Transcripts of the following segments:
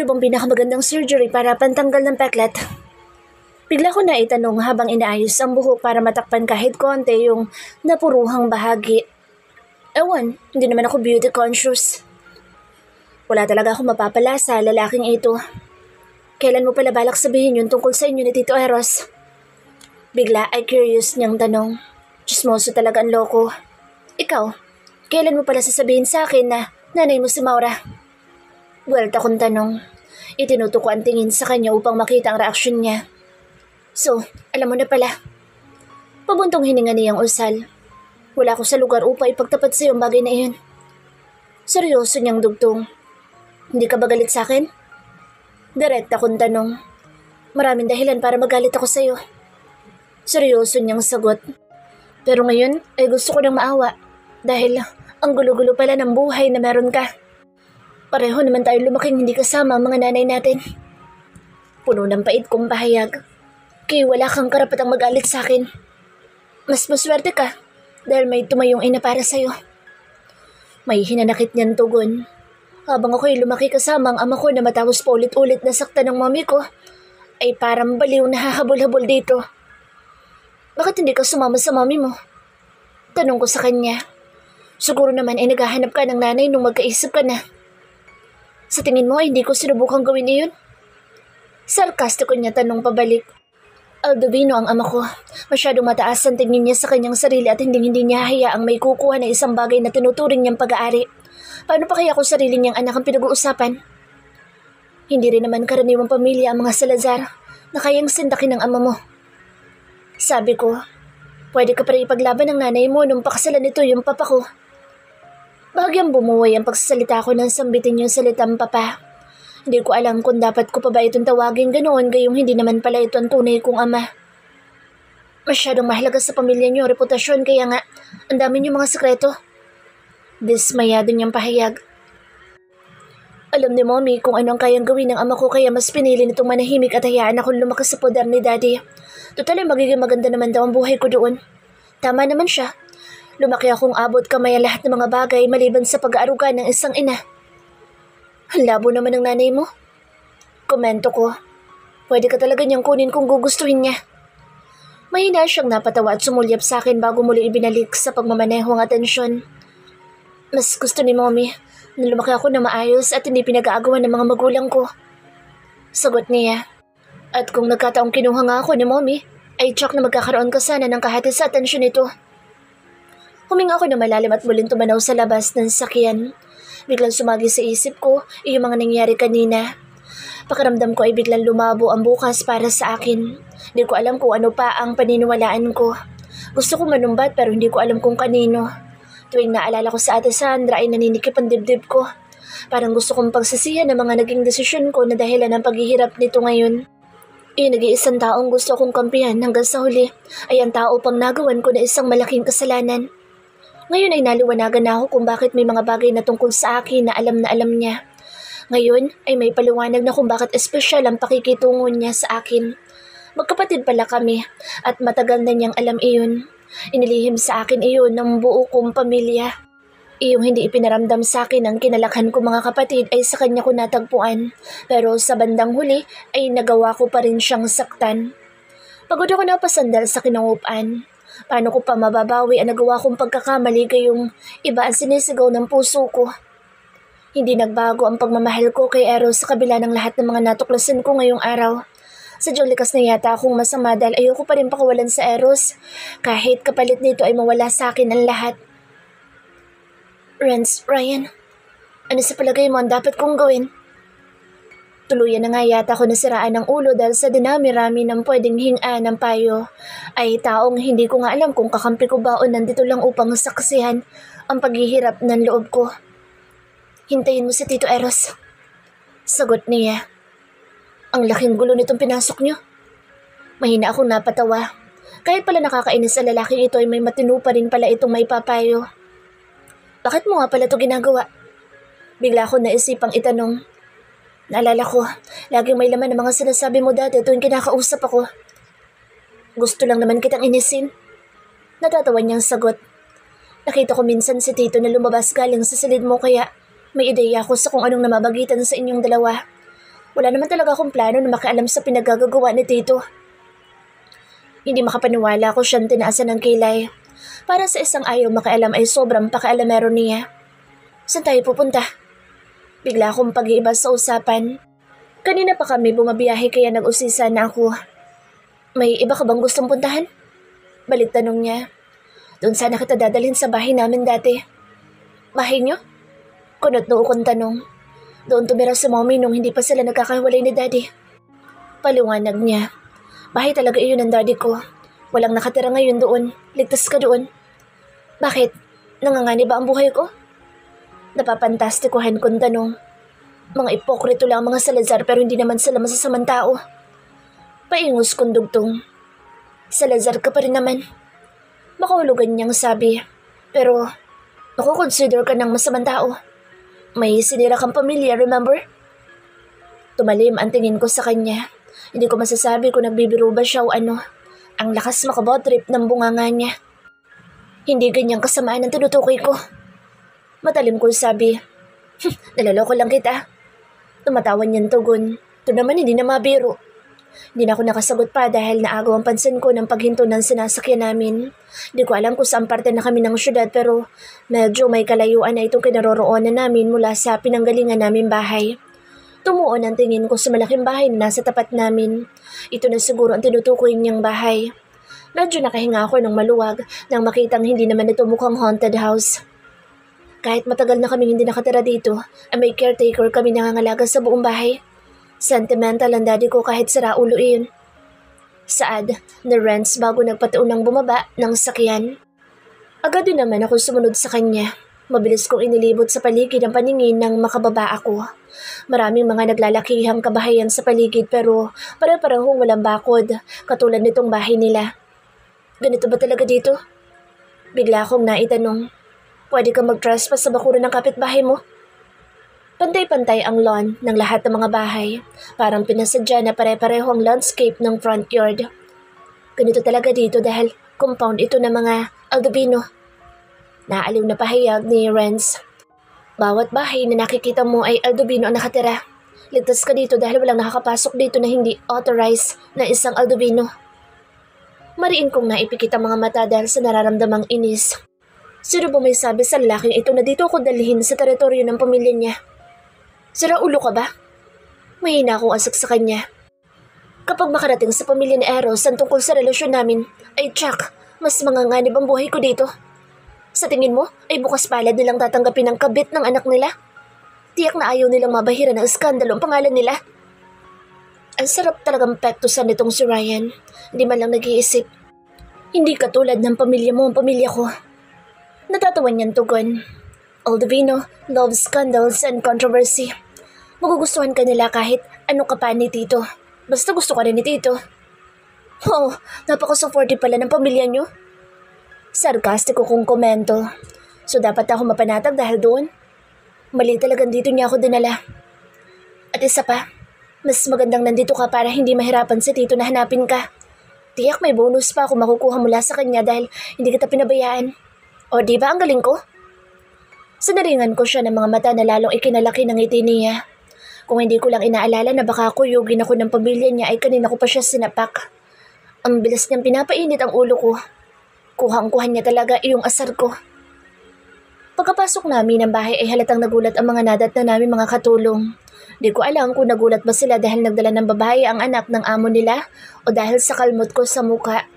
bang pinakamagandang surgery para pantanggal ng peklat? Bigla ko na itanong habang inaayos ang buhok para matakpan kahit konti yung napuruhang bahagi. Ewan, hindi naman ako beauty conscious. Wala talaga ako mapapala sa lalaking ito. Kailan mo pala balak sabihin yun tungkol sa inyo ni Tito Eros? Bigla ay curious niyang tanong. Chismoso talaga ang loko. Ikaw, kailan mo pala sasabihin sa akin na nanay mo si Maura? Well, akong tanong. Itinuto ko ang tingin sa kanya upang makita ang reaksyon niya. So, alam mo na pala. Pabuntong hininga niyang usal. Wala ko sa lugar upang ipagtapat sa iyo ang bagay na iyon. Seryoso niyang dugtong. Hindi ka ba galit sa akin? Direct akong tanong. Maraming dahilan para magalit ako sa iyo. Seryoso niyang sagot. Pero ngayon ay gusto ko nang maawa dahil ang gulo-gulo pala ng buhay na meron ka. Pareho naman tayo lumaking hindi kasama ang mga nanay natin. Puno ng pait kong pahayag. Kaya wala kang karapatang magalit sa akin. Mas maswerte ka dahil may tumayong ina para sa'yo. May hinanakit niyang tugon. Habang ako'y lumaki kasama ang ama ko na matapos pa ulit-ulit na sakta ng mami ko, ay parang baliw na hahabol-habol dito. Bakit hindi ka sumama sa mami mo? Tanong ko sa kanya. Siguro naman ay naghahanap ka ng nanay nung magkaisip ka na. Sa tingin mo ay hindi ko sinubukang gawin iyon? Sarkastiko niya tanong pabalik. Aldovino ang ama ko. Masyadong mataas ang tingin niya sa kanyang sarili at hindi niya hayaang may kukuha na isang bagay na tinuturing niyang pag-aari. Paano pa kaya kung sarili niyang anak ang pinag-uusapan? Hindi rin naman karaniwang pamilya ang mga Salazar na kayang sindakin ng ama mo. Sabi ko, pwede ka pa rin ipaglaban ng nanay mo nung pakasalan nito yung papa ko. Bahagyang bumuhay ang pagsasalita ko nang sambitin yung salitang papa. Hindi ko alam kung dapat ko pa ba itong tawagin ganoon gayong hindi naman pala ito ang tunay kong ama. Masyadong mahalaga sa pamilya niyo reputasyon kaya nga ang dami niyong mga sekreto. Dismayado niyang pahayag. Alam ni Mommy kung ano ang kayang gawin ng ama ko kaya mas pinili nitong manahimik at hayaan akong lumakas sa poder ni Daddy. Total ay magiging maganda naman daw ang buhay ko doon. Tama naman siya. Lumaki akong abot kamay ang lahat ng mga bagay maliban sa pag-aaruga ng isang ina. Ang labo naman ng nanay mo. Komento ko. Pwede ka talaga niyang kunin kung gugustuhin niya. Mahina siyang napatawa at sumulyap sa akin bago muli ibinalik sa pagmamaneho ang atensyon. Mas gusto ni Mommy na lumaki ako na maayos at hindi pinag-aagawan ng mga magulang ko. Sagot niya. At kung nagkataong kinuha nga ako ni Mommy, ay tsak na magkakaroon ka sana ng kahati sa atensyon nito. Huminga ako na malalim at muling tumanaw sa labas ng sakyan. Biglang sumagi sa isip ko yung mga nangyari kanina. Pakiramdam ko ay biglang lumabo ang bukas para sa akin. Hindi ko alam kung ano pa ang paniniwalaan ko. Gusto ko manumbat pero hindi ko alam kung kanino. Tuwing naalala ko sa Ate Sandra ay naninikip ang dibdib ko. Parang gusto kong pagsisihan ng mga naging desisyon ko na dahilan ng paghihirap nito ngayon. Nag-iisang taong gusto kong kampihan hanggang sa huli ay ang tao pang nagawan ko na isang malaking kasalanan. Ngayon ay naliwanagan na ako kung bakit may mga bagay na tungkol sa akin na alam niya. Ngayon ay may paliwanag na kung bakit espesyal ang pakikitungo niya sa akin. Magkapatid pala kami at matagal na niyang alam iyon. Inilihim sa akin iyon ng buo kong pamilya. Iyong hindi ipinaramdam sa akin ang kinalakhan ko mga kapatid ay sa kanya ko natagpuan. Pero sa bandang huli ay nagawa ko pa rin siyang saktan. Pagod ako napasandal sa kinangupan. Paano ko pa mababawi ang nagawa kong pagkakamali gayong iba ang sinisigaw ng puso ko? Hindi nagbago ang pagmamahal ko kay Eros sa kabila ng lahat ng mga natuklasan ko ngayong araw. Sadyang likas na yata akong masama dahil ayoko pa rin pakawalan sa Eros. Kahit kapalit nito ay mawala sa akin ang lahat. Ryan, ano sa palagay mo ang dapat kong gawin? Tuluyan na nga yata ako nasiraan ng ulo dahil sa dinami-rami ng pwedeng hingaan ng payo. Ay taong hindi ko nga alam kung kakampi ko ba o nandito lang upang saksihan ang paghihirap ng loob ko. Hintayin mo si Tito Eros. Sagot niya. Ang laking gulo nitong pinasok niyo. Mahina akong napatawa. Kahit pala nakakainis sa lalaking ito ay may matino pa rin pala itong may papayo. Bakit mo nga pala ito ginagawa? Bigla ako naisipang itanong. Naalala ko, laging may laman ng mga sinasabi mo dati tuwing kinakausap ako. Gusto lang naman kitang inisin. Natatawa niyang sagot. Nakita ko minsan si Tito na lumabas galing sa silid mo kaya may ideya ako sa kung anong namabagitan sa inyong dalawa. Wala naman talaga akong plano na makialam sa pinagagagawa ni Tito. Hindi makapaniwala ko siyang tinaasan ng kilay. Para sa isang ayaw makialam ay sobrang pakialamero niya. Saan tayo pupunta? Bigla akong pag-iiba sa usapan. Kanina pa kami bumabiyahe kaya nag-usisa na ako. May iba ka bang gustong puntahan? Balik tanong niya. Doon sana kita dadalhin sa bahay namin dati. Bahay niyo? Kunot noo kong tanong. Doon tumira si mommy nung hindi pa sila nagkakahiwalay ni daddy. Paliwanag niya. Bahay talaga iyon ng daddy ko. Walang nakatira ngayon doon. Ligtas ka doon. Bakit? Nangangani ba ang buhay ko? Napapantastikuhan kong tanong. Mga ipokrito lang mga Salazar pero hindi naman sila masasamang tao. Paingos kong dugtong. Salazar ka pa rin naman. Makahulugan niyang sabi. Pero, consider ka ng masamang tao. May sinira kang pamilya, remember? Tumalim ang tingin ko sa kanya. Hindi ko masasabi kung nagbibiro ba siya o ano. Ang lakas makabotrip ng bunganga niya. Hindi ganyang kasamaan ang tinutukoy ko. Matalim ko sabi. Nalaloko lang kita. Tumatawan niyang tugon. Ito naman hindi na mabiro. Hindi na ako nakasagot pa dahil naagaw ang pansin ko ng paghinto ng sinasakyan namin. Di ko alam kung saan parte na kami ng syudad pero medyo may kalayuan na itong kinaroroonan namin mula sa pinanggalingan namin bahay. Tumuon ang tingin ko sa malaking bahay na nasa tapat namin. Ito na siguro ang tinutukoy niyang bahay. Medyo nakahinga ako ng maluwag nang makitang hindi naman ito mukhang haunted house. Kahit matagal na kaming hindi nakatira dito, ay may caretaker kami nangangalaga sa buong bahay. Sentimental ang daddy ko kahit sira ulo iyon. Saad na Renz bago nagpataunang bumaba ng sakyan. Agad din naman ako sumunod sa kanya. Mabilis kong inilibot sa paligid ang paningin nang makababa ako. Maraming mga naglalakihang kabahayan sa paligid pero pare-parehong walang bakod katulad nitong bahay nila. Ganito ba talaga dito? Bigla akong naitanong. Pwede ka mag-trespass sa bakuran ng kapitbahay mo? Pantay-pantay ang lawn ng lahat ng mga bahay. Parang pinasadya na pare-pareho ang landscape ng front yard. Ganito talaga dito dahil compound ito ng mga Aldovino. Naaliw na pahayag ni Renz. Bawat bahay na nakikita mo ay Aldovino ang nakatira. Ligtas ka dito dahil walang nakakapasok dito na hindi authorized na isang Aldovino. Mariin kong naipikit ang mga mata dahil sa nararamdamang inis. Sino ba may sabi sa lalaking ito na dito ako dalhin sa teritoryo ng pamilya niya? Sira ulo ka ba? Mahina akong asak sa kanya. Kapag makarating sa pamilya ni Eros ang tungkol sa relasyon namin, ay tsak, mas manganganib ang buhay ko dito. Sa tingin mo, ay bukas palad nilang tatanggapin ang kabit ng anak nila? Tiyak na ayaw nilang mabahira ng iskandalo ang pangalan nila. Ang sarap talagang pektusan nitong si Ryan. Hindi man lang nag-iisip. Hindi katulad ng pamilya mo ang pamilya ko. Natatawan niyang tugon. Aldovino loves scandals and controversy. Magugustuhan ka nila kahit ano ka pa ni Tito. Basta gusto ka rin ni Tito. Oh, napaka-supportive pala ng pamilya niyo. Sarkastiko kong komento. So dapat ako mapanatag dahil doon? Mali talagang dito niya ako dinala. At isa pa, mas magandang nandito ka para hindi mahirapan si Tito na hanapin ka. Tiyak may bonus pa kung makukuha mula sa kanya dahil hindi kita pinabayaan. O di ba ang galing ko? Sinaringan ko siya ng mga mata na lalong ikinalaki ng ngiti niya. Kung hindi ko lang inaalala na baka kuyugin ako ng pamilya niya ay kanina ko pa siya sinapak. Ang bilis niyang pinapainit ang ulo ko. Kuhang-kuhan niya talaga iyong asar ko. Pagkapasok namin ng bahay ay halatang nagulat ang mga nadat na namin mga katulong. Di ko alam kung nagulat ba sila dahil nagdala ng babae ang anak ng amo nila o dahil sa kalmot ko sa muka.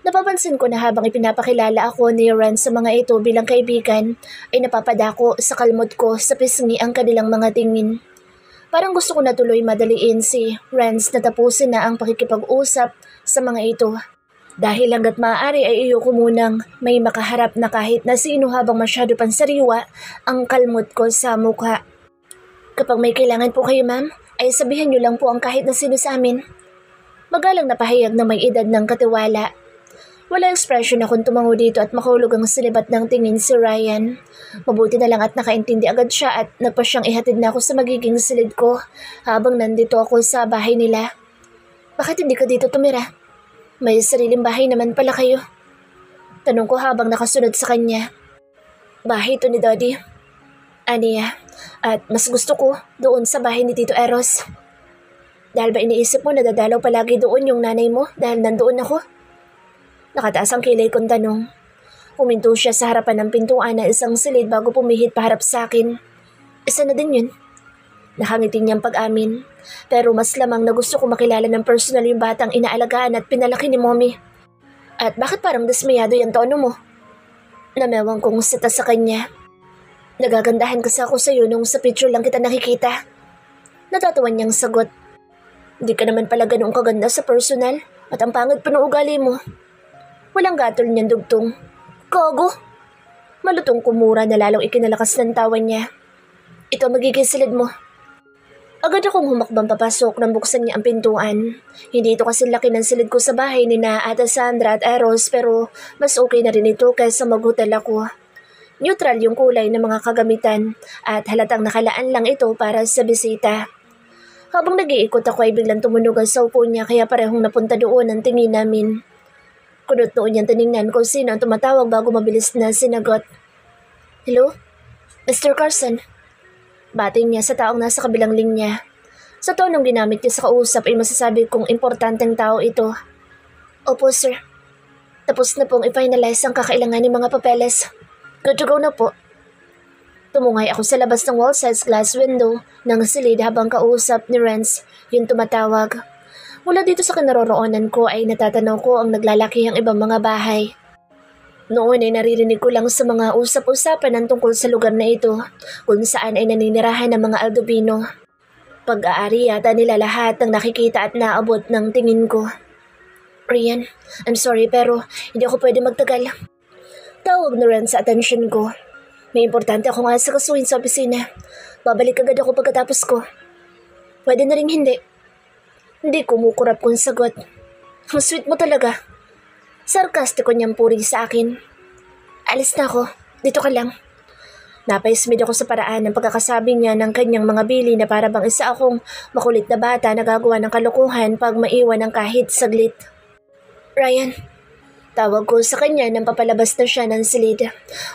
Napapansin ko na habang ipinapakilala ako ni Ren sa mga ito bilang kaibigan ay napapadako sa kalmot ko sa pisngi ang kanilang mga tingin. Parang gusto ko na tuloy madaliin si Renz na tapusin na ang pakikipag-usap sa mga ito. Dahil hanggat maaari ay iyo ko munang may makaharap na kahit na sino habang masyado pang sariwa ang kalmot ko sa mukha. Kapag may kailangan po kayo ma'am, ay sabihan niyo lang po ang kahit na sino sa amin. Magalang na pahayag na may edad ng katiwala. Wala ekspresyon akong tumango dito at makahulog ang silibat ng tingin si Ryan. Mabuti na lang at nakaintindi agad siya at nagpa siyang ihatid na ako sa magiging silid ko habang nandito ako sa bahay nila. Bakit hindi ka dito tumira? May sariling bahay naman pala kayo. Tanong ko habang nakasunod sa kanya. Bahay ito ni Daddy. Aniya, at mas gusto ko doon sa bahay ni Tito Eros. Dahil ba iniisip mo na dadalaw palagi doon yung nanay mo dahil nandoon ako? Nakataas ang kilay kong tanong. Huminto siya sa harapan ng pintuan na isang silid bago pumihit paharap sa akin. Isa na din yun. Nakangiti niyang pag-amin. Pero mas lamang na gusto ko makilala ng personal yung batang inaalagaan at pinalaki ni mommy. At bakit parang dismayado yung tono mo? Namewang kong sita sa kanya. Nagagandahan kasi ako sa'yo nung sa picture lang kita nakikita. Natatawan niyang sagot. Di ka naman pala ganoong kaganda sa personal at ang pangit pa ng ugali mo. Walang gatol niyang dugtong. Kago! Malutong kumura na lalong ikinalakas ng tawa niya. Ito magiging silid mo. Agad akong humakbang papasok nang buksan niya ang pintuan. Hindi ito kasi laki ng silid ko sa bahay ni na Ate Sandra at Eros pero mas okay na rin ito kaysa mag-hotel ako. Neutral yung kulay ng mga kagamitan at halatang nakalaan lang ito para sa bisita. Habang nag-iikot ako ay biglang tumunog ang cellphone niya kaya parehong napunta doon ang tingin namin. Kunot noon niyang tinignan kung sino ang tumatawag bago mabilis na sinagot. Hello? Mr. Carson? Bating niya sa taong nasa kabilang linya. Sa tonong ginamit niya sa kausap ay masasabi kong importanteng tao ito. Opo sir. Tapos na pong i-finalize ang kakailangan ng mga papeles. Good to go na po. Tumungay ako sa labas ng wall-size glass window ng silid habang kausap ni Renz yung tumatawag. Mula dito sa kinaroroonan ko ay natatanaw ko ang naglalaki ang ibang mga bahay. Noon ay naririnig ko lang sa mga usap-usapan ng tungkol sa lugar na ito kung saan ay naninirahan ng mga Aldovino. Pag-aari yata nila lahat ng nakikita at naabot ng tingin ko. Rian, I'm sorry pero hindi ako pwede magtagal. Tawag ni Renz sa atensyon ko. May importante akong asakasuhin sa opisina. Babalik agad ako pagkatapos ko. Pwede na rin hindi. Hindi kumukurap kong sagot. Ang sweet mo talaga. Sarkastiko niyang puri sa akin. Alis na ako. Dito ka lang. Napaismid ako sa paraan ng pagkakasabi niya ng kanyang mga bili na para bang isa akong makulit na bata na gagawa ng kalokohan pag maiwan ng kahit saglit. Ryan. Tawag ko sa kanya nang papalabas na siya ng silid.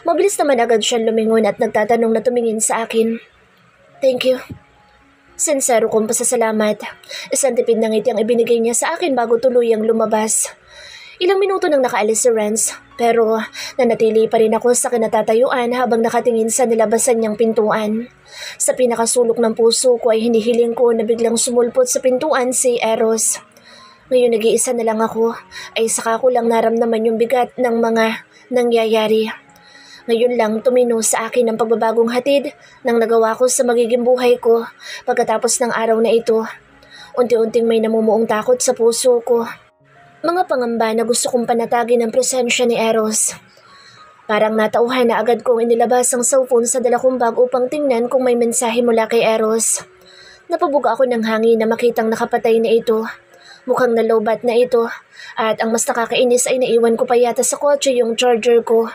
Mabilis naman agad siyang lumingon at nagtatanong na tumingin sa akin. Thank you. Sincero kong pasasalamat. Isang tipid na ngiti ang ibinigay niya sa akin bago tuluyang lumabas. Ilang minuto nang nakaalis si Renz, pero nanatili pa rin ako sa kinatatayuan habang nakatingin sa nilabasan niyang pintuan. Sa pinakasulok ng puso ko ay hinihiling ko na biglang sumulpot sa pintuan si Eros. Ngayon nag-iisa na lang ako, ay saka ko lang naramdaman yung bigat ng mga nangyayari. Ngayon lang tumino sa akin ang pagbabagong hatid nang nagawa ko sa magiging buhay ko pagkatapos ng araw na ito. Unti-unting may namumuong takot sa puso ko. Mga pangamba na gusto kong panatagin ang presensya ni Eros. Parang natauhan na agad kong inilabas ang cellphone sa dala kong bag upang tingnan kung may mensahe mula kay Eros. Napabuga ako ng hangin na makitang nakapatay na ito. Mukhang nalobat na ito at ang mas nakakainis ay naiwan ko pa yata sa kotse yung charger ko.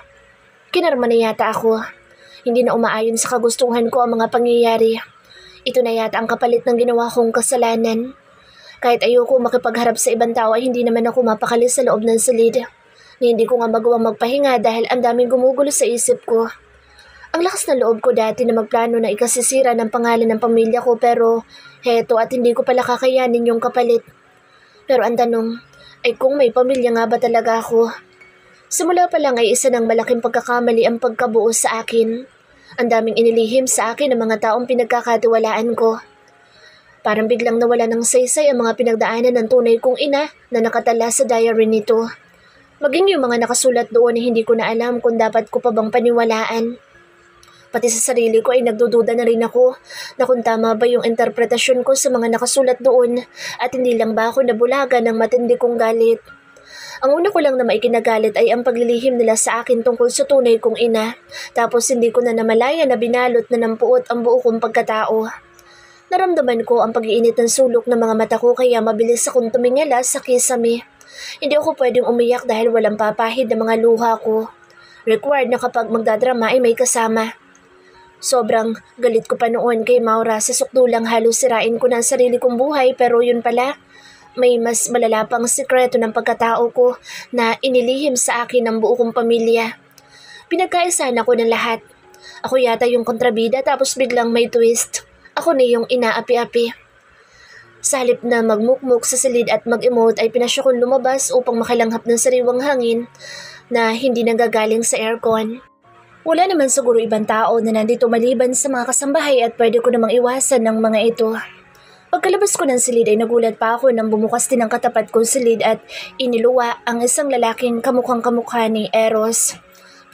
Kinarma na yata ako. Hindi na umaayon sa kagustuhan ko ang mga pangyayari. Ito na yata ang kapalit ng ginawa kong kasalanan. Kahit ayoko makipagharap sa ibang tao ay hindi naman ako mapakali sa loob ng silid. Na hindi ko nga magawang magpahinga dahil ang daming gumugulo sa isip ko. Ang lakas ng loob ko dati na magplano na ikasisira ng pangalan ng pamilya ko pero heto at hindi ko pala kakayanin yung kapalit. Pero ang tanong ay kung may pamilya nga ba talaga ako? Simula pa lang ay isa ng malaking pagkakamali ang pagkabuo sa akin. Ang daming inilihim sa akin ng mga taong pinagkakatiwalaan ko. Parang biglang nawala ng saysay ang mga pinagdaanan ng tunay kong ina na nakatala sa diary nito. Maging yung mga nakasulat doon ay hindi ko na alam kung dapat ko pa bang paniwalaan. Pati sa sarili ko ay nagdududa na rin ako na kung tama ba yung interpretasyon ko sa mga nakasulat doon at hindi lang ba ako nabulaga ng matindi kong galit. Ang una ko lang na maikinagalit ay ang paglilihim nila sa akin tungkol sa tunay kong ina tapos hindi ko na namalaya na binalot na ng puot ang buo kong pagkatao. Naramdaman ko ang pag-iinit ng sulok ng mga mata ko kaya mabilis akong tumingala sa kisame. Hindi ako pwedeng umiyak dahil walang papahid na mga luha ko. Required na kapag magdadrama ay may kasama. Sobrang galit ko pa noon kay Maura sa sukdulang halos sirain ko na ang sarili kong buhay pero yun pala, may mas malala pang sikreto ng pagkatao ko na inilihim sa akin ng buo kong pamilya. Pinagkaisahan ako ng lahat. Ako yata yung kontrabida tapos biglang may twist. Ako na yung inaapi-api. Sa halip na magmukmuk sa silid at mag-emote ay pinasya kong lumabas upang makalanghap ng sariwang hangin na hindi nanggagaling sa aircon. Wala naman siguro ibang tao na nandito maliban sa mga kasambahay at pwede ko namang iwasan ng mga ito. Pagkalabas ko ng silid ay nagulat pa ako nang bumukas din ang katapat kong silid at iniluwa ang isang lalaking kamukhang kamukha ni Eros.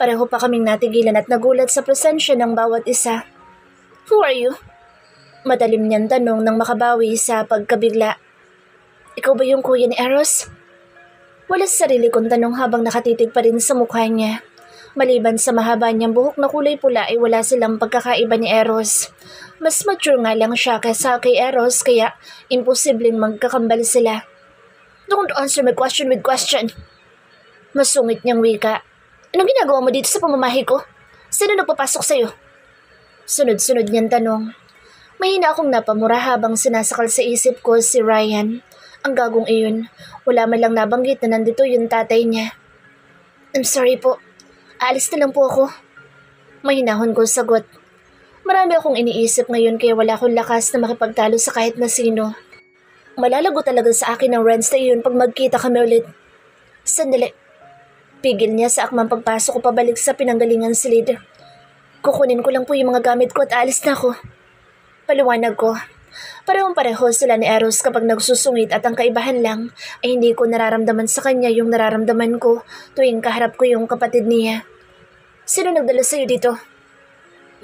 Pareho pa kaming natigilan at nagulat sa presensya ng bawat isa. "Who are you?" Matalim niyang tanong nang makabawi sa pagkabigla. "Ikaw ba yung kuya ni Eros?" Wala sa sarili kong tanong habang nakatitig pa rin sa mukha niya. Maliban sa mahaba niyang buhok na kulay pula ay wala silang pagkakaiba ni Eros. Mas mature nga lang siya kaysa kay Eros kaya imposibleng magkakambal sila. "Don't answer my question with question." Masungit niyang wika. "Anong ginagawa mo dito sa pamamahay ko? Sino nagpapasok sa'yo?" Sunod-sunod niyang tanong. Mahina akong napamura habang sinasakal sa isip ko si Ryan. Ang gagong iyon, wala man lang nabanggit na nandito yung tatay niya. "I'm sorry po. Aalis na lang po ako." Mahinahon kong sagot. Marami akong iniisip ngayon kaya wala akong lakas na makipagtalo sa kahit na sino. Malalago talaga sa akin ang rents na iyon pag magkita kami ulit. "Sandali." Pigil niya sa akmang pagpasok ko pabalik sa pinanggalingan silid. "Kukunin ko lang po yung mga gamit ko at aalis na ako." Paliwanag ko. Parehong-pareho sila ni Eros kapag nagsusungit at ang kaibahan lang ay hindi ko nararamdaman sa kanya yung nararamdaman ko tuwing kaharap ko yung kapatid niya. "Sino nagdala sa'yo dito?"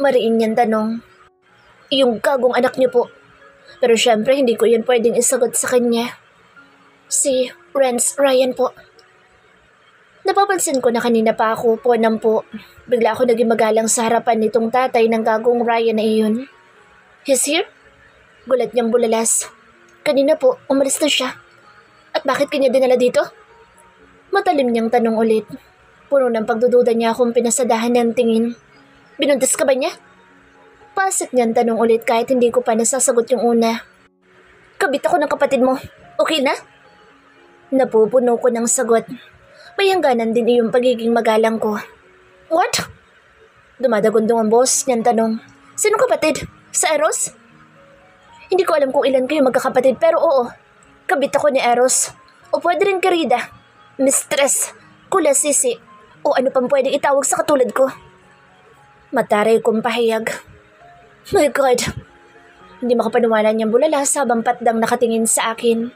Mariin niyang tanong. "Yung gagong anak niyo po." Pero syempre hindi ko yun pwedeng isagot sa kanya. "Si Ryan po." Napapansin ko na kanina pa ako po nang po. Bigla ako naging magalang sa harapan nitong tatay ng gagong Ryan na iyon. "He's here?" Gulat niyang bulalas. "Kanina po, umalis na siya." "At bakit kanya dinala dito?" Matalim niyang tanong ulit. Puno ng pagdududa niya akong pinasadahan ng tingin. "Binuntis ka ba niya?" Pasik niyang tanong ulit kahit hindi ko pa nasasagot yung una. "Kabit ako ng kapatid mo. Okay na?" Napupuno ko ng sagot. May hangganan din iyong pagiging magalang ko. "What?" Dumadagundong ang boss niyang tanong. "Sino kapatid? Sa Eros?" "Hindi ko alam kung ilan kayo magkakapatid pero oo. Kabit ako ni Eros. O pwede rin Karida, Mistress, Kulasisi, o ano pang pwedeng itawag sa katulad ko." Mataray kong pahayag. My God! Hindi makapaniwala niyang bulalas habang patdang nakatingin sa akin.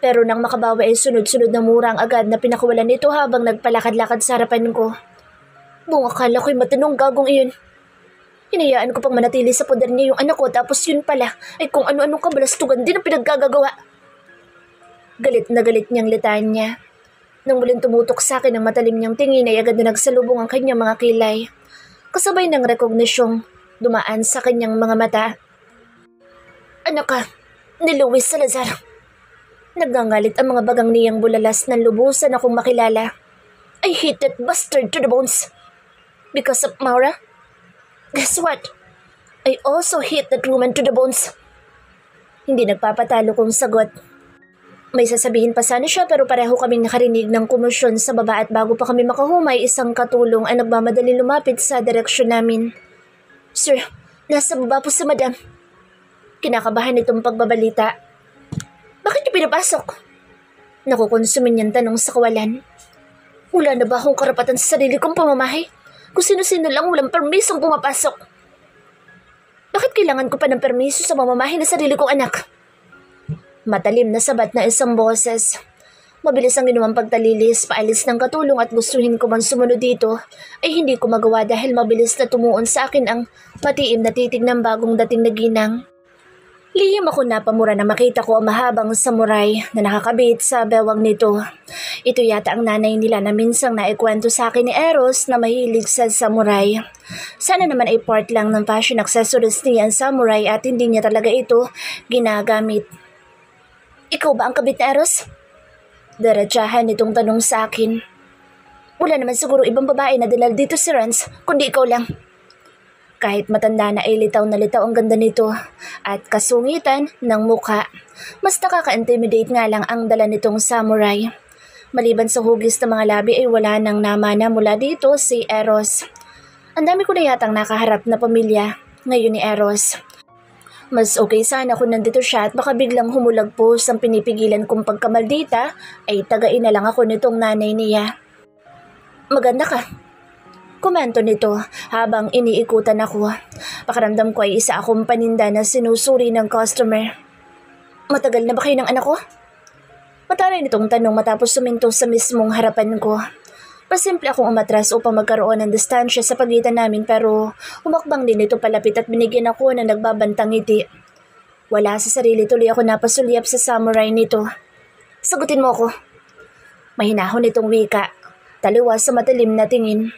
Pero nang makabawi ay sunod-sunod na murang agad na pinakawalan nito habang nagpalakad-lakad sa harapan ko. Buong akala ko'y matinong gagong iyon. Hinayaan ko pang manatili sa poder niya yung anak ko tapos yun pala ay kung ano-anong kabalastugan din ang pinaggagawa. Galit na galit niyang litaan niya. Nang muling tumutok sa akin ang matalim niyang tingin ay agad na nagsalubong ang kanyang mga kilay. Kasabay ng rekognisyong dumaan sa kanyang mga mata. "Anak ka ni Luis Salazar." Nagngangalit ang mga bagang niyang bulalas ng lubusan akong makilala. "I hate that bastard to the bones. Because of Maura? Guess what? I also hate that woman to the bones." Hindi nagpapatalo kong sagot. May sasabihin pa sana siya pero pareho kaming nakarinig ng komosyon sa baba at bago pa kami makahumay isang katulong ang nagmamadaling lumapit sa direksyon namin. "Sir, nasa baba po si Madam." Kinakabahan itong pagbabalita. "Bakit niyo pinapasok?" Nakukonsumin niyang tanong sa kawalan. Wala na ba akong karapatan sa sarili kong pamamahay? Kung sino-sino lang walang permisong pumapasok. Bakit kailangan ko pa ng permiso sa mamamahay na sarili kong anak? Matalim na sabat na isang boses. Mabilis ang ginawang pagtalilis, paalis ng katulong at gustuhin ko man sumunod dito, ay hindi ko magawa dahil mabilis na tumuon sa akin ang matiim na titig ng bagong dating na ginang. Lihim ako napamura na makita ko ang mahabang samurai na nakakabit sa bewang nito. Ito yata ang nanay nila na minsang naikwento sa akin ni Eros na mahilig sa samurai. Sana naman ay part lang ng fashion accessories niya ang samurai at hindi niya talaga ito ginagamit. "Ikaw ba ang kabit ni Eros?" Diretsahan itong tanong sa akin. "Wala naman siguro ibang babae na dalal dito si Renz, kundi ikaw lang." Kahit matanda na ay litaw na litaw ang ganda nito at kasungitan ng mukha. Mas nakaka-intimidate nga lang ang dala nitong samurai. Maliban sa hugis ng mga labi ay wala nang namana mula dito si Eros. Ang dami ko na yatang nakaharap na pamilya ngayon ni Eros. Mas okay sana kung nandito siya at baka biglang humulagpos ang pinipigilan kong pagkamaldita ay tagain na lang ako nitong nanay niya. Maganda ka. Komento nito habang iniikutan ako. Pakiramdam ko ay isa akong paninda na sinusuri ng customer. Matagal na ba kayo ng anak ko? Mataray nitong tanong matapos suminto sa mismong harapan ko. Pasimple akong umatras upang magkaroon ng distansya sa pagitan namin pero umakbang din ito palapit at binigyan ako ng nagbabantang ngiti. Wala sa sarili, tuloy ako napasulyap sa samurai nito. Sagutin mo ako. Mahinahon itong wika, taliwas sa matalim na tingin.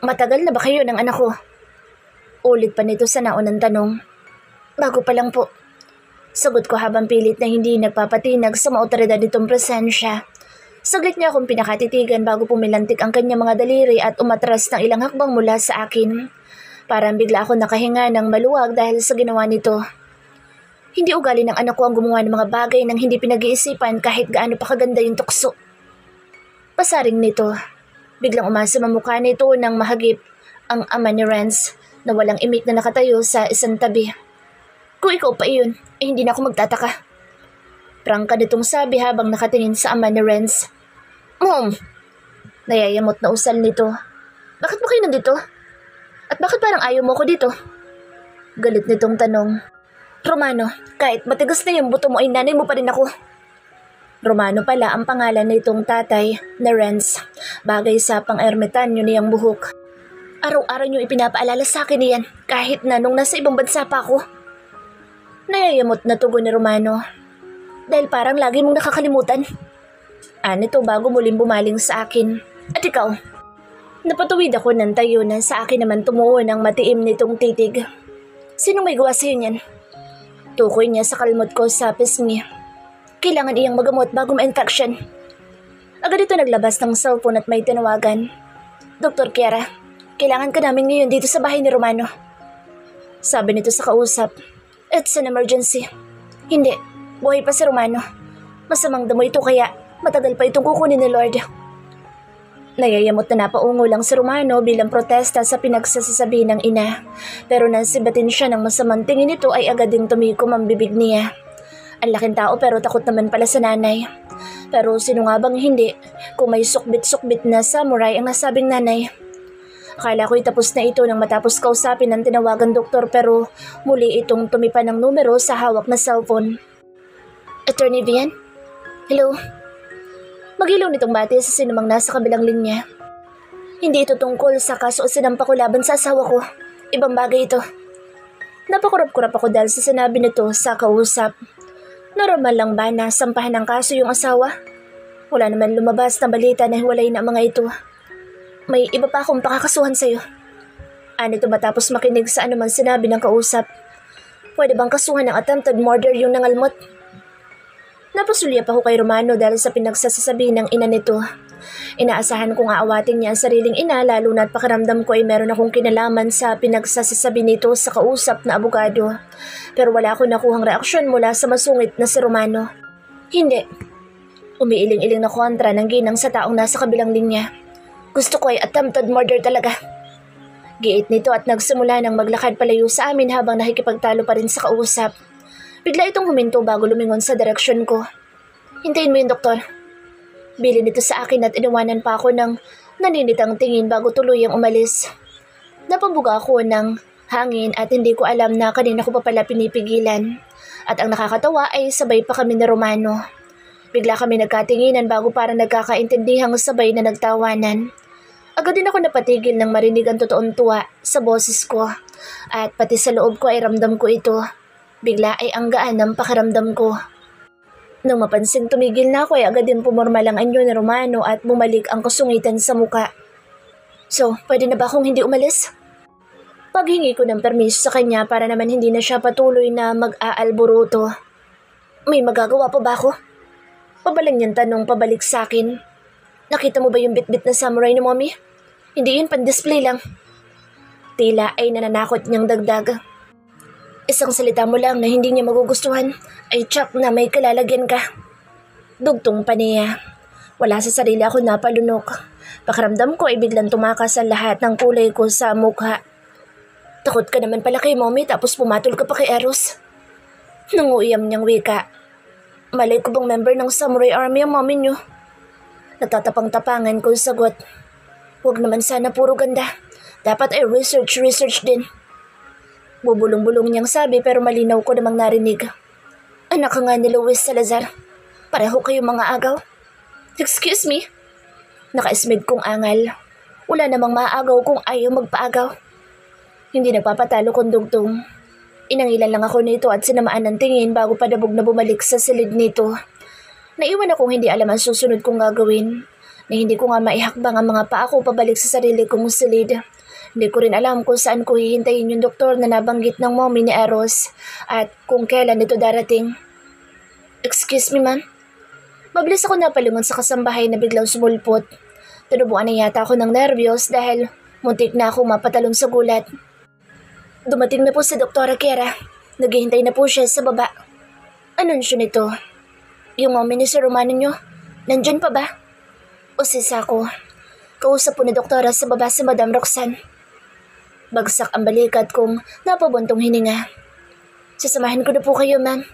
Matagal na ba kayo ng anak ko? Ulit pa nito sa naunang tanong. Bago pa lang po. Sagot ko habang pilit na hindi nagpapatinag sa maotoridad nitong presensya. Saglit niya akong pinakatitigan bago pumilantik ang kanyang mga daliri at umatras ng ilang hakbang mula sa akin. Parang bigla ako nakahinga ng maluwag dahil sa ginawa nito. Hindi ugali ng anak ko ang gumawa ng mga bagay nang hindi pinag-iisipan kahit gaano pa kaganda yung tukso. Pasaring nito. Biglang umasa ang mukha nito nang mahagip ang ama ni Renz na walang imik na nakatayo sa isang tabi. Kung ikaw pa iyon, ay hindi na ako magtataka. Prangka nitong sabi habang nakatingin sa ama ni Renz. Mom! Nayayamot na usal nito. Bakit mo kayo nandito? At bakit parang ayaw mo ko dito? Galit nitong tanong. Romano, kahit matigas na yung buto mo ay nanay mo pa rin ako. Romano pala ang pangalan nitong tatay na Renz. Bagay sa pang-ermitanyo niyang buhok. Araw-araw niyo ipinapaalala sa akin niyan kahit na nung nasa ibang bansa pa ako. Nayayamot na tugon ni Romano. Dahil parang lagi mong nakakalimutan. Nito bago muling bumaling sa akin. At ikaw? Napatuwid ako ng tayo na sa akin naman tumuo ng matiim nitong titig. Sinong may gawa sa'yo niyan? Tukoy niya sa kalmot ko sa pisngi. Kailangan iyang magamot bago ma-infection. Agad ito naglabas ng cellphone at may tinawagan. Dr. Kiara, kailangan ka namin ngayon dito sa bahay ni Romano. Sabi nito sa kausap. It's an emergency. Hindi, buhay pa si Romano. Masamang damo ito kaya matagal pa itong kukunin ni Lord. Nayayamot na napaungo lang si Romano bilang protesta sa pinagsasasabi ng ina. Pero nang sibatin siya ng masamang tingin nito ay agad ding tumikom ang bibig niya. Ang laking tao pero takot naman pala sa nanay. Pero sino nga bang hindi kung may sukbit-sukbit na samurai ang nasabing nanay? Akala ko'y tapos na ito nang matapos kausapin ng tinawagan doktor pero muli itong tumipa ng numero sa hawak na cellphone. Attorney Vian? Hello? Magilaw nitong bati sa sinumang nasa kabilang linya. Hindi ito tungkol sa kaso o sinampa ko laban sa asawa ko. Ibang bagay ito. Napakurap-kurap ako dahil sa sinabi nito sa kausap. Normal lang ba na sampahan ng kaso yung asawa? Wala naman lumabas na balita na hiwalay na ang mga ito. May iba pa akong pakakasuhan sa'yo. Anito matapos makinig sa anumang sinabi ng kausap. Pwede bang kasuhan ng attempted murder yung nangalmot? Napasulyap ako kay Romano dahil sa pinagsasasabi ng ina nito. Inaasahan kong aawatin niya ang sariling ina lalo na't pakiramdam ko ay meron akong kinalaman sa pinagsasasabi nito sa kausap na abogado. Pero wala akong nakuhang reaksyon mula sa masungit na si Romano. Hindi. Umiiling-iling na kontra ng ginang sa taong nasa kabilang linya. Gusto ko ay attempted murder talaga. Giit nito at nagsimula ng maglakad palayo sa amin habang nakikipagtalo pa rin sa kausap. Bigla itong huminto bago lumingon sa direksyon ko. Hintayin mo yun, doktor. Bili nito sa akin at iniwanan pa ako ng naninitang tingin bago tuluyang umalis. Napambuga ako ng hangin at hindi ko alam na kanina ko pa pala pinipigilan. At ang nakakatawa ay sabay pa kami ni Romano. Bigla kami nagkatinginan bago parang nagkakaintindihang sabay na nagtawanan. Agad din ako napatigil nang marinig ang totoong tuwa sa boses ko. At pati sa loob ko ay ramdam ko ito. Bigla ay ang gaan ng pakiramdam ko. Nang mapansing tumigil na ako ay agad din pumorma lang anyo ni Romano at bumalik ang kasungitan sa muka. So, pwede na ba akong hindi umalis? Paghingi ko ng permiso sa kanya para naman hindi na siya patuloy na mag-aalboruto. May magagawa pa ba ako? Pabalang niyang tanong pabalik sa akin. Nakita mo ba yung bitbit na samurai ni Mommy? Hindi yun, pan-display lang. Tila ay nananakot niyang dagdag. Isang salita mo lang na hindi niya magugustuhan ay tsak na may kalalagyan ka. Dugtong pa niya. Wala sa sarili ako napalunok. Pakiramdam ko ay biglang tumakas ang lahat ng kulay ko sa mukha. Takot ka naman pala kay Mommy tapos pumatol ka pa kay Eros. Nanguyam niyang wika. Malay ko bang member ng Samurai Army ang mami niyo? Nagtatapang-tapangan kong sagot. Huwag naman sana puro ganda. Dapat ay research din. Bubulong-bulong niyang sabi pero malinaw ko namang narinig. Anak ka nga ni Luis Salazar. Pareho kayo mga agaw. Excuse me? Naka-ismid kong angal. Wala namang maagaw kung ayaw magpaagaw. Hindi nagpapatalo kong dugtong. Inangilan lang ako nito at sinamaan ng tingin bago padabog na bumalik sa silid nito. Naiwan akong hindi alam ang susunod kong gagawin. Na hindi ko nga maihakbang ang mga paa ko pabalik sa sarili kong silid. Hindi ko rin alam kung saan ko hihintayin yung doktor na nabanggit ng mommy ni Eros at kung kailan ito darating. Excuse me, ma'am? Mabilis ako napalingon sa kasambahay na biglang sumulpot. Tinubuan na yata ako ng nervyos dahil muntik na akong mapatalon sa gulat. Dumating na po si Doktora Kiera. Naghihintay na po siya sa baba. Anunsyo nito? Yung mommy ni Sir Romano nyo, nandyan pa ba? O si Sako? Kausap po ni Doktora sa baba si Madam Roxanne. Bagsak ang balikat kong napabuntong hininga. Sasamahin ko na po kayo, ma'am.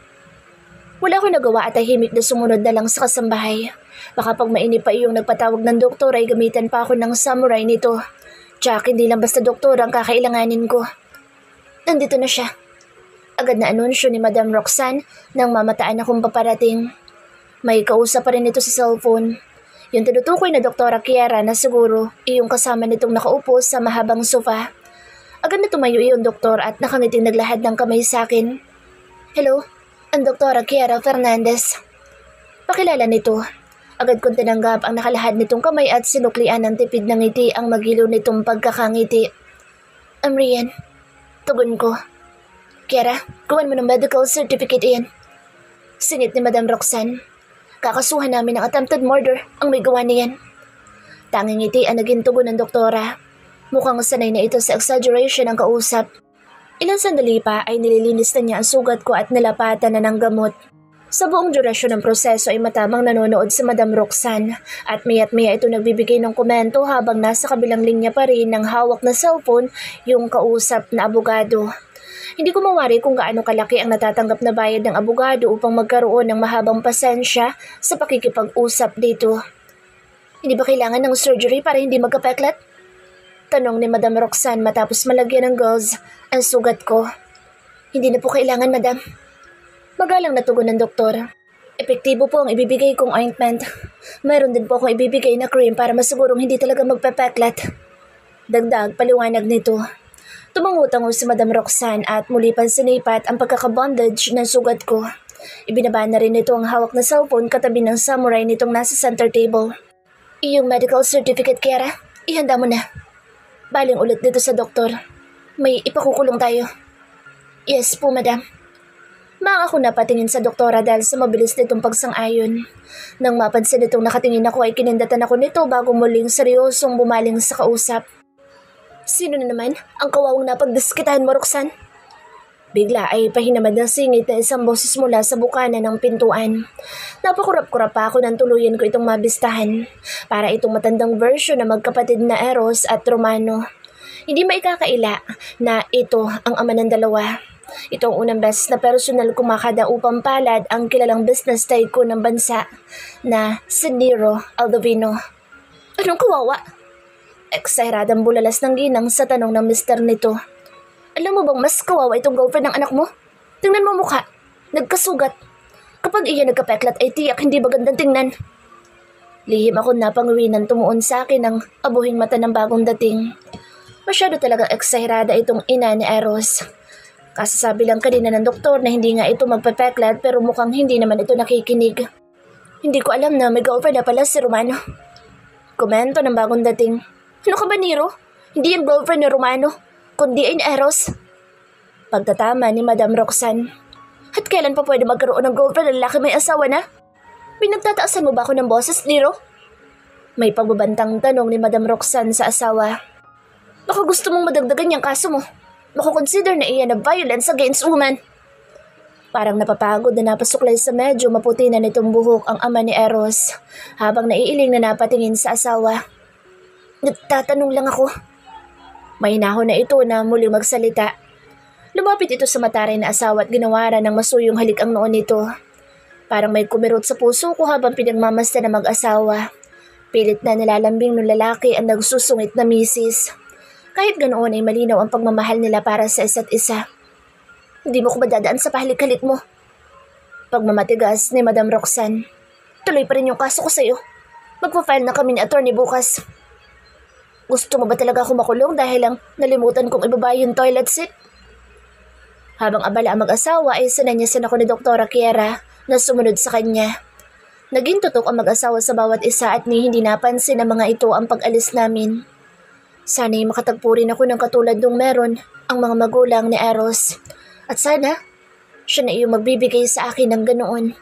Wala akong nagawa at tahimik na sumunod na lang sa kasambahay. Baka pag mainip pa iyong nagpatawag ng doktor ay gamitan pa ako ng samurai nito. Tsak, hindi lang basta doktor ang kakailanganin ko. Nandito na siya. Agad na anunsyo ni Madam Roxanne nang mamataan akong paparating. May kausap pa rin ito sa cellphone. Yung tinutukoy na Doktora Kiera na siguro iyong kasama nitong nakaupo sa mahabang sofa. Agad na tumayo iyong doktor at nakangiting naglahad ng kamay sa akin. Hello, ang Doktora Kiera Fernandez. Pakilala nito. Agad kong tinanggap ang nakalahad nitong kamay at sinuklian ng tipid ng ngiti ang magilo nitong pagkakangiti. Rian. Tugon ko. Kiera, kuwan mo ng medical certificate iyan. Singit ni Madam Roxanne. Kakasuhan namin ng attempted murder ang may gawa niyan. Tanging ngiti ang naging tugon ng doktora. Mukhang sanay na ito sa exaggeration ang kausap. Ilang sandali pa ay nililinis na niya ang sugat ko at nilapatan na ng gamot. Sa buong durasyon ng proseso ay matamang nanonood si Madam Roxanne at maya't maya ito nagbibigay ng komento habang nasa kabilang linya pa rin ng hawak na cellphone yung kausap na abogado. Hindi ko mawari kung gaano kalaki ang natatanggap na bayad ng abogado upang magkaroon ng mahabang pasensya sa pakikipag-usap dito. Hindi ba kailangan ng surgery para hindi magkapeklat? Tanong ni Madam Roxanne matapos malagyan ng gauze ang sugat ko. Hindi na po kailangan, madam. Magalang na tugon ng doktor. Epektibo po ang ibibigay kong ointment. Mayroon din po akong ibibigay na cream para masigurong hindi talaga magpepeklat. Dagdag paliwanag nito. Tumangutango si Madam Roxanne at muli pang sinipat ang pagkakabondage ng sugat ko. Ibinaba na rin nito ang hawak na cellphone katabi ng samurai nitong nasa center table. Iyong medical certificate, Kiera, ihanda mo na. Baling ulit dito sa doktor. May ipakukulong tayo. Yes po, madam. Maang ako napatingin sa doktora dahil sa mabilis nitong pagsang-ayon. Nang mapansin nitong nakatingin ako ay kinindatan ako nito bago muling seryosong bumaling sa kausap. Sino na naman ang kawawang napagdiskitahan mo, Roxanne? Bigla ay pahinamad ng singit na isang boses mula sa bukana ng pintuan. Napakurap-kurap pa ako nang tuluyan ko itong mabistahan. Para itong matandang version na magkapatid na Eros at Romano. Hindi maikakaila na ito ang ama ng dalawa. Ito ang unang beses na personal kumakadaupang palad ang kilalang business tycoon ng bansa na si Nero Aldovino. Anong kawawa? Eksairadang bulalas ng ginang sa tanong ng mister nito. Alam mo bang mas kawawa itong girlfriend ng anak mo? Tingnan mo mukha. Nagkasugat. Kapag iyan nagkapeklat ay tiyak hindi magandang tingnan. Lihim ako napanguwi nang tumuon sa akin ang abuhing mata ng bagong dating. Masyado talagang eksairada itong ina ni Eros. Kasasabi lang kanina ng doktor na hindi nga ito magpepeklat pero mukhang hindi naman ito nakikinig. Hindi ko alam na may girlfriend na pala si Romano. Komento ng bagong dating. Ano ka ba, Nero? Hindi yung girlfriend ni Romano, kundi ay ni Eros. Pagtatama ni Madam Roxanne. At kailan pa pwede magkaroon ng girlfriend na lalaki may asawa na? Pinagtataasan mo ba ako ng boses, Nero? May pagbabantang tanong ni Madam Roxanne sa asawa. Baka gusto mong madagdagan yung kaso mo. Makukonsider na iyan na violence against woman. Parang napapagod na napasuklay sa medyo maputi na nitong buhok ang ama ni Eros habang naiiling na napatingin sa asawa. Nagtatanong lang ako. May hinahon na ito na muli magsalita. Lumapit ito sa mataray na asawa at ginawaran ng masuyong halik ang noon nito. Parang may kumirot sa puso ko habang pinagmamasta na mag-asawa. Pilit na nilalambing ng lalaki ang nagsusungit na misis. Kahit ganoon ay malinaw ang pagmamahal nila para sa isa't isa. Hindi mo ko madadaan sa pahalik-halik mo. Pagmamatigas ni Madam Roxanne. Tuloy pa rin yung kaso ko sa'yo. Magpa-file na kami ni attorney bukas. Gusto mo ba talaga ako makulong dahil lang nalimutan kong ibaba yung toilet seat? Habang abala ang mag-asawa ay sinanyasan ako ni Dr. Kiera na sumunod sa kanya. Naging tutok ang mag-asawa sa bawat isa at ni hindi napansin ng mga ito ang pag-alis namin. Sana'y makatagpo rin ako ng katulad nung meron ang mga magulang ni Eros. At sana, siya na iyong magbibigay sa akin ng ganoon.